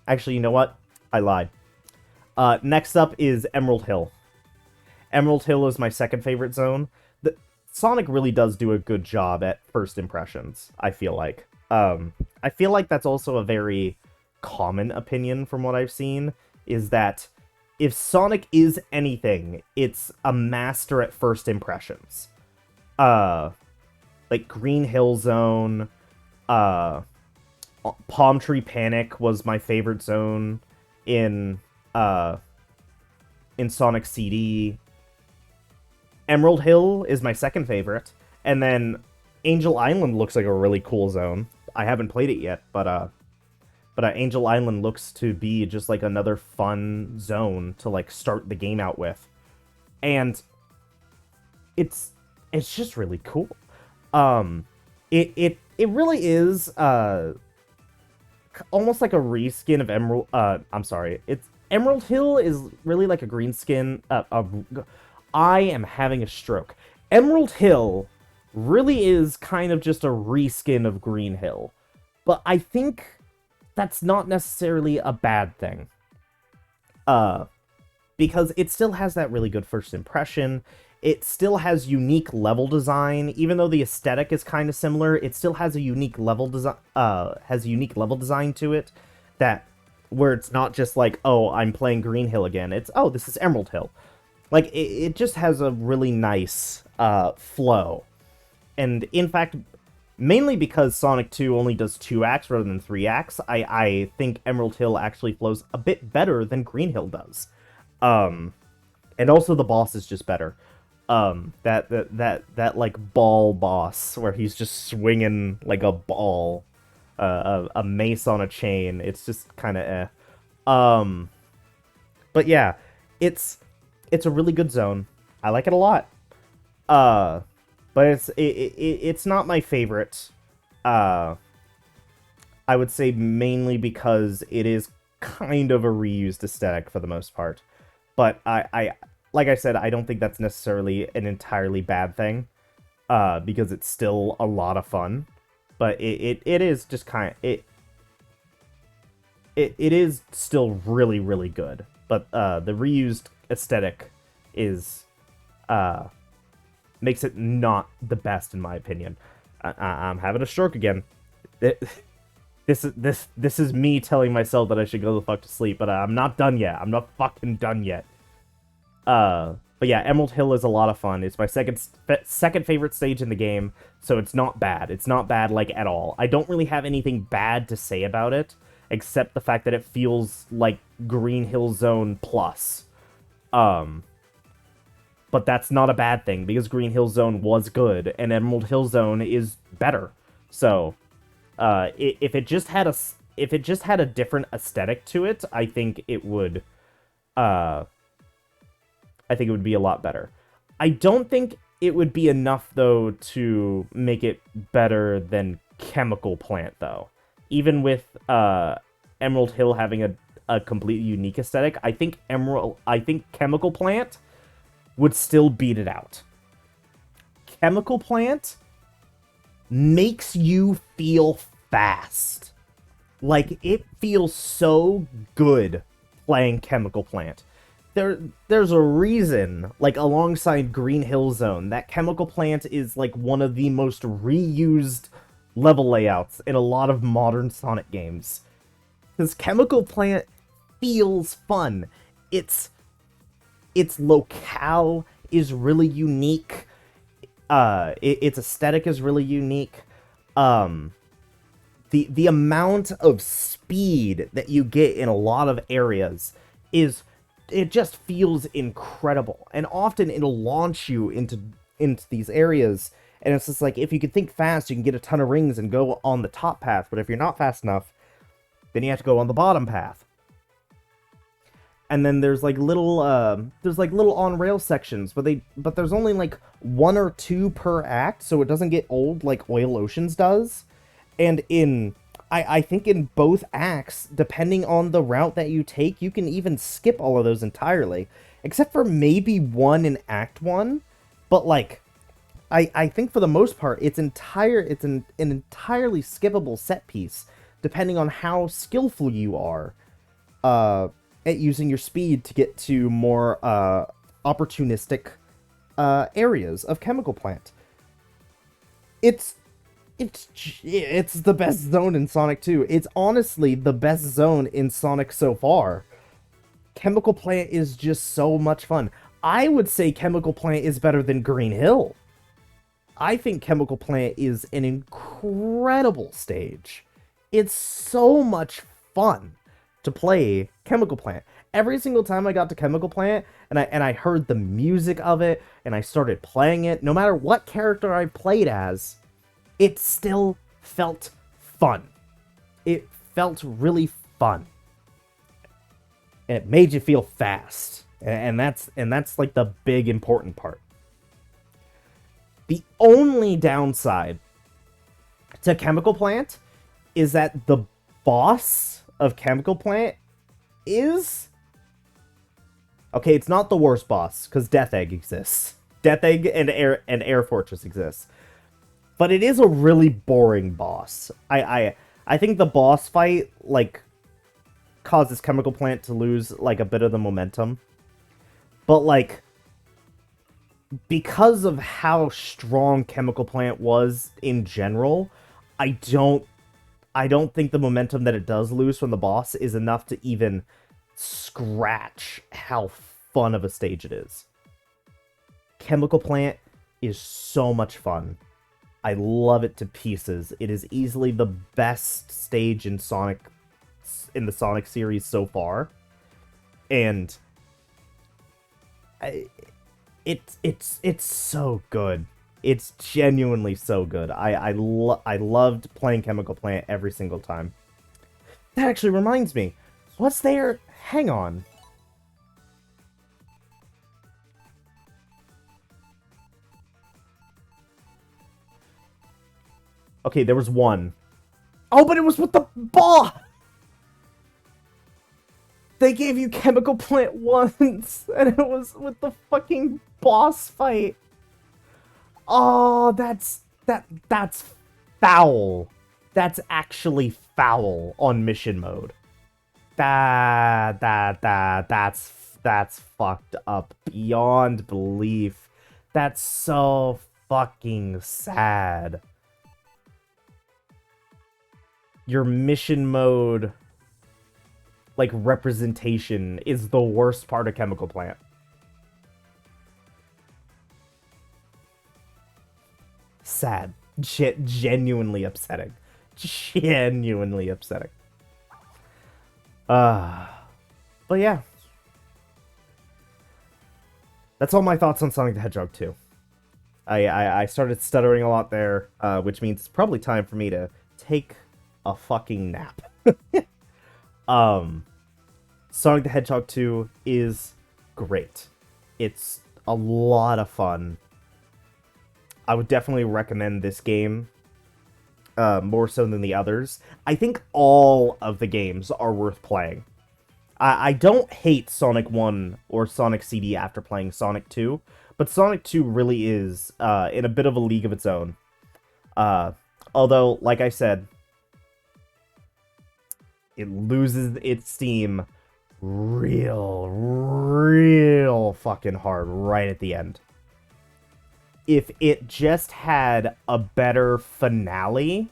Actually, you know what? I lied. Next up is Emerald Hill. Emerald Hill is my second favorite zone. Sonic really does do a good job at first impressions, I feel like. I feel like that's also a very common opinion from what I've seen, is that if Sonic is anything, it's a master at first impressions. Like Green Hill Zone, Uh, Palm Tree Panic was my favorite zone in uh in Sonic CD. Emerald Hill is my second favorite, and then Angel Island looks like a really cool zone. I haven't played it yet, but Angel Island looks to be just like another fun zone to like start the game out with, and it's just really cool. It really is almost like a reskin of Emerald. I'm sorry, it's Emerald Hill is really like a green skin. I am having a stroke. Emerald Hill really is kind of just a reskin of Green Hill, but I think that's not necessarily a bad thing. Because it still has that really good first impression. It still has unique level design, even though the aesthetic is kind of similar. It still has a unique level design. Has a unique level design to it, that where it's not just like, oh, I'm playing Green Hill again. It's, oh, this is Emerald Hill. Like it just has a really nice flow, and in fact, mainly because Sonic 2 only does 2 acts rather than 3 acts, I think Emerald Hill actually flows a bit better than Green Hill does. And also the boss is just better. That like ball boss where he's just swinging like a ball, a mace on a chain. It's just kind of but yeah, it's a really good zone. I like it a lot. But it's not my favorite. I would say mainly because it is kind of a reused aesthetic for the most part. But I like I said, I don't think that's necessarily an entirely bad thing, because it's still a lot of fun. But it is just kind of it is still really, really good. But the reused aesthetic is makes it not the best in my opinion. I'm having a stroke again. This is me telling myself that I should go the fuck to sleep, but I'm not done yet. I'm not fucking done yet. But yeah, Emerald Hill is a lot of fun. It's my second favorite stage in the game, so it's not bad. It's not bad, like, at all. I don't really have anything bad to say about it, except the fact that it feels like Green Hill Zone plus. But that's not a bad thing, because Green Hill Zone was good, and Emerald Hill Zone is better. So, if it just had a different aesthetic to it, I think it would be a lot better. I don't think it would be enough, though, to make it better than Chemical Plant, though. Even with Emerald Hill having a completely unique aesthetic, I think Chemical Plant would still beat it out. Chemical Plant makes you feel fast. Like, it feels so good playing Chemical Plant. There's a reason, like, alongside Green Hill Zone, that Chemical Plant is, like, one of the most reused level layouts in a lot of modern Sonic games. Because Chemical Plant feels fun. Its locale is really unique. Its aesthetic is really unique. The amount of speed that you get in a lot of areas it just feels incredible. And often it'll launch you into these areas, and it's just like, if you can think fast, you can get a ton of rings and go on the top path, but if you're not fast enough, then you have to go on the bottom path. And then there's like little on-rail sections, but there's only like 1 or 2 per act, so it doesn't get old like Oil Oceans does. And I think in both acts, depending on the route that you take, you can even skip all of those entirely, except for maybe one in Act 1. But like, I think for the most part, it's an entirely skippable set piece, depending on how skillful you are at using your speed to get to more opportunistic areas of Chemical Plant. It's the best zone in Sonic 2. It's honestly the best zone in Sonic so far. Chemical Plant is just so much fun. I would say Chemical Plant is better than Green Hill. I think Chemical Plant is an incredible stage. It's so much fun to play Chemical Plant. Every single time I got to Chemical Plant and I heard the music of it and I started playing it, no matter what character I played as, it still felt fun. It felt really fun. And it made you feel fast. And that's like the big important part. The only downside to Chemical Plant is that the boss of Chemical Plant is... Okay, it's not the worst boss, because Death Egg exists. Death Egg and Air Fortress exists. But it is a really boring boss. I think the boss fight, like, causes Chemical Plant to lose, like, a bit of the momentum. But, like, because of how strong Chemical Plant was in general, I don't think the momentum that it does lose from the boss is enough to even scratch how fun of a stage it is. Chemical Plant is so much fun. I love it to pieces. It is easily the best stage in the Sonic series so far. And it's so good. It's genuinely so good. I loved playing Chemical Plant every single time. That actually reminds me. What's there? Hang on. Okay, there was one. Oh, but it was with the ball! They gave you Chemical Plant once, and it was with the fucking boss fight. Oh, that's foul. That's actually foul on mission mode. That's fucked up beyond belief. That's so fucking sad. Your mission mode, like, representation is the worst part of Chemical Plant. Sad. Genuinely upsetting. Genuinely upsetting. But yeah. That's all my thoughts on Sonic the Hedgehog 2. I started stuttering a lot there, which means it's probably time for me to take a fucking nap. Sonic the Hedgehog 2 is great. It's a lot of fun. I would definitely recommend this game more so than the others. I think all of the games are worth playing. I don't hate Sonic 1 or Sonic CD after playing Sonic 2, but Sonic 2 really is in a bit of a league of its own. Although, like I said, it loses its steam real fucking hard right at the end. If it just had a better finale,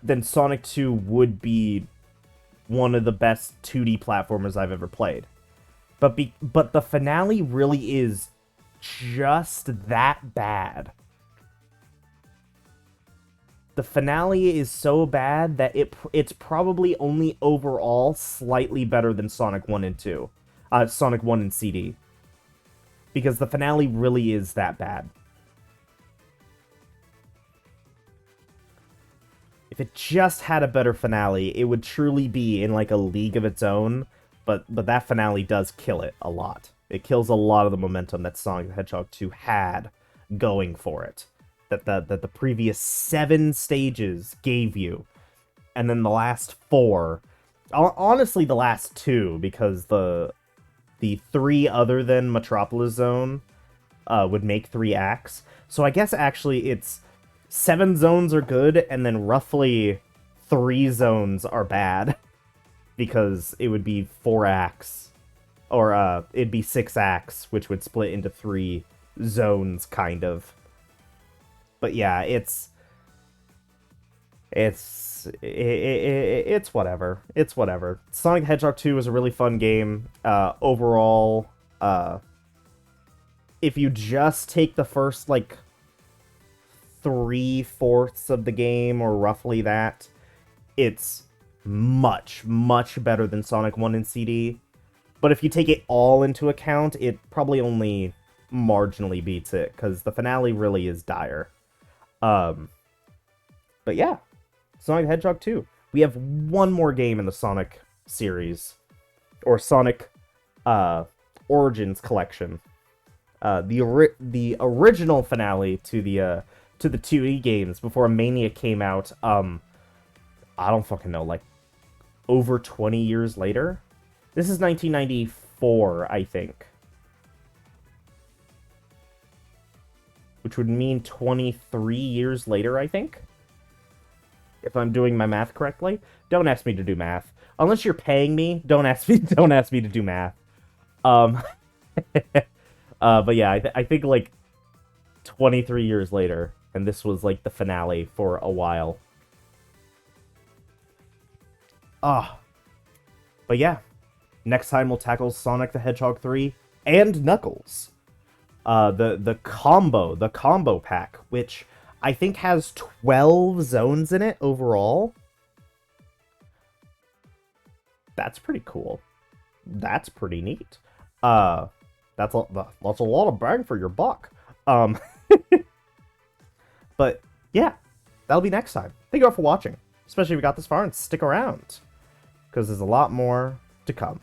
then Sonic 2 would be one of the best 2D platformers I've ever played. But the finale really is just that bad. The finale is so bad that it's probably only overall slightly better than Sonic 1 and 2. Sonic 1 and CD. Because the finale really is that bad. If it just had a better finale, it would truly be in like a league of its own, but that finale does kill it a lot. It kills a lot of the momentum that Sonic the Hedgehog 2 had going for it. That the previous 7 stages gave you. And then the last 4, honestly the last 2, because the 3 other than Metropolis Zone would make 3 acts. So I guess actually it's 7 zones are good, and then roughly 3 zones are bad. Because it would be 4 acts. Or it'd be 6 acts, which would split into 3 zones, kind of. But yeah, it's whatever. It's whatever. Sonic the Hedgehog 2 was a really fun game. Overall, if you just take the first, like, 3/4 of the game, or roughly that, it's much, much better than Sonic 1 in CD. But if you take it all into account, it probably only marginally beats it, because the finale really is dire. But yeah, Sonic the Hedgehog 2. We have one more game in the Sonic series, or Sonic Origins collection. The original finale to the 2D games before Mania came out. I don't fucking know, like over 20 years later. This is 1994, I think. Which would mean 23 years later, I think. If I'm doing my math correctly. Don't ask me to do math. Unless you're paying me, don't ask me to do math. But yeah, I think like 23 years later, and this was like the finale for a while. But yeah, next time we'll tackle Sonic the Hedgehog 3 and Knuckles. The combo pack, which I think has 12 zones in it overall. That's pretty cool. That's pretty neat. That's a lot of bang for your buck. But yeah, that'll be next time. Thank you all for watching, especially if you got this far and stick around, because there's a lot more to come.